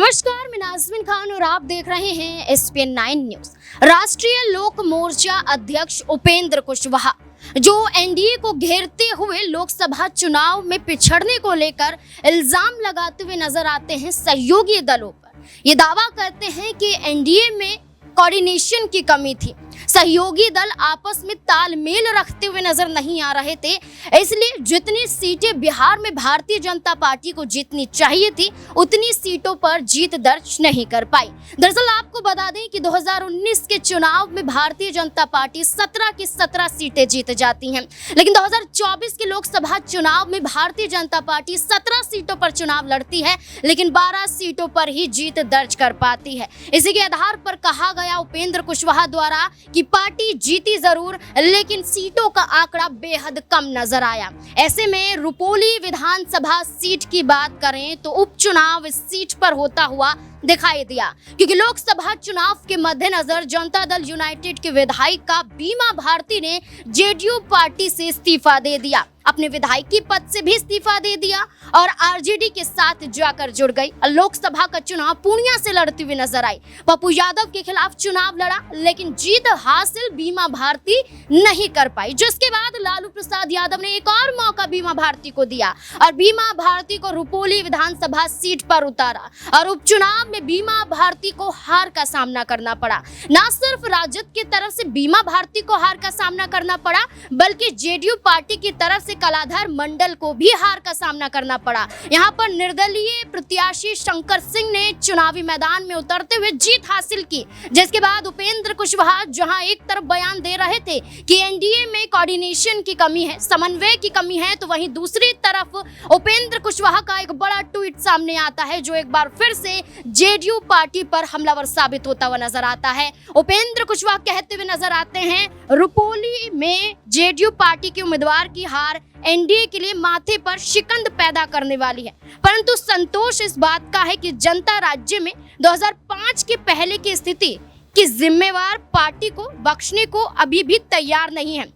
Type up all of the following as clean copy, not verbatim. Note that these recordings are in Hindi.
नमस्कार, मैं नाज़मीन खान और आप देख रहे हैं SPN 9 न्यूज। राष्ट्रीय लोक मोर्चा अध्यक्ष उपेंद्र कुशवाहा जो एनडीए को घेरते हुए लोकसभा चुनाव में पिछड़ने को लेकर इल्जाम लगाते हुए नजर आते हैं सहयोगी दलों पर। ये दावा करते हैं कि एनडीए में कोऑर्डिनेशन की कमी थी, सहयोगी दल आपस में तालमेल रखते हुए नजर नहीं आ रहे थे, इसलिए जितनी सीटें बिहार में भारतीय जनता पार्टी को जीतनी चाहिए थी उतनी सीटों पर जीत दर्ज नहीं कर पाई। दरअसल आपको बता दें कि 2019 के चुनाव में भारतीय जनता पार्टी 17 की 17 सीटें जीत जाती हैं, लेकिन 2024 के लोकसभा चुनाव में भारतीय जनता पार्टी 17 सीटों पर चुनाव लड़ती है, लेकिन 12 सीटों पर ही जीत दर्ज कर पाती है। इसी के आधार पर कहा गया उपेंद्र कुशवाहा द्वारा कि पार्टी जीती जरूर, लेकिन सीटों का आंकड़ा बेहद कम नजर आया। ऐसे में रुपोली विधानसभा सीट की बात करें तो उपचुनाव इस सीट पर होता हुआ दिखाई दिया, क्योंकि लोकसभा चुनाव के मद्देनजर जनता दल यूनाइटेड के विधायिका बीमा भारती ने जेडीयू पार्टी से इस्तीफा दे दिया, अपने विधायकी पद से भी इस्तीफा दे दिया और आरजेडी के साथ जाकर जुड़ गई। लोकसभा का चुनाव पूर्णिया से लड़ती हुई नजर आई। पप्पू यादव के खिलाफ चुनाव लड़ा, लेकिन जीत हासिल बीमा भारती नहीं कर पाई, जिसके बाद लालू प्रसाद यादव ने एक और मौका बीमा भारती को दिया और बीमा भारती को रुपोली विधानसभा सीट पर उतारा और उपचुनाव में बीमा भारती को हार का सामना करना पड़ा। न सिर्फ राजद की तरफ से बीमा भारती को हार का सामना करना पड़ा, बल्कि जेडीयू पार्टी की तरफ से कलाधर मंडल को भी हार का सामना करना पड़ा। यहाँ पर निर्दलीय प्रत्याशी शंकर सिंह ने चुनावी मैदान में उतरते हुए जीत हासिल की, जिसके बाद उपेंद्र कुशवाहा जहां एक तरफ बयान दे रहे थे कि एनडीए में कोऑर्डिनेशन की कमी है, समन्वय की कमी है, तो वहीं दूसरी तरफ उपेंद्र कुशवाहा का एक बड़ा ट्वीट सामने आता है जो एक बार फिर से जेडीयू पार्टी पर हमलावर साबित होता हुआ नजर आता है। उपेंद्र कुशवाहा कहते हुए नजर आते हैं, रुपोली में जेडीयू पार्टी के उम्मीदवार की हार एनडीए के लिए माथे पर शिकंद पैदा करने वाली है, परंतु संतोष इस बात का है कि जनता राज्य में 2005 के पहले की स्थिति की जिम्मेवार पार्टी को बख्शने को अभी भी तैयार नहीं है।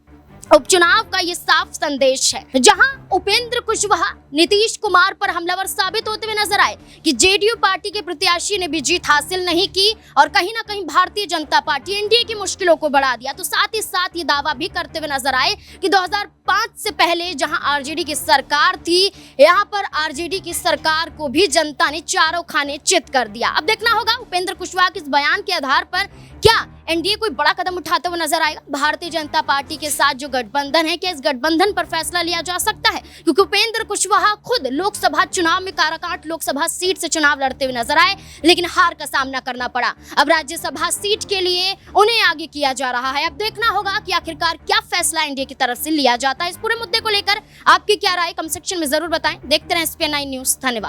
उपचुनाव का ये साफ संदेश है, जहां उपेंद्र कुशवाहा नीतीश कुमार पर हमलावर साबित होते हुए नजर आए कि जेडीयू पार्टी के प्रत्याशी ने भी जीत हासिल नहीं की और कहीं ना कहीं भारतीय जनता पार्टी एनडीए की मुश्किलों को बढ़ा दिया। तो साथ ही साथ ये दावा भी करते हुए नजर आए कि 2005 से पहले जहां आरजेडी की सरकार थी, यहाँ पर आरजेडी की सरकार को भी जनता ने चारों खाने चित कर दिया। अब देखना होगा उपेंद्र कुशवाहा के इस बयान के आधार पर क्या एनडीए कोई बड़ा कदम उठाते हुए नजर आएगा भारतीय जनता पार्टी के साथ जो गठबंधन है, क्या इस गठबंधन पर फैसला लिया जा सकता है, क्योंकि उपेंद्र कुशवाहा खुद लोकसभा चुनाव में काराकाट लोकसभा सीट से चुनाव लड़ते हुए नजर आए, लेकिन हार का सामना करना पड़ा। अब राज्यसभा सीट के लिए उन्हें आगे किया जा रहा है। अब देखना होगा कि आखिरकार क्या फैसला एनडीए की तरफ से लिया जाता है। इस पूरे मुद्दे को लेकर आपकी क्या राय, कमेंट सेक्शन में जरूर बताएं। देखते रहें SPN 9 न्यूज। धन्यवाद।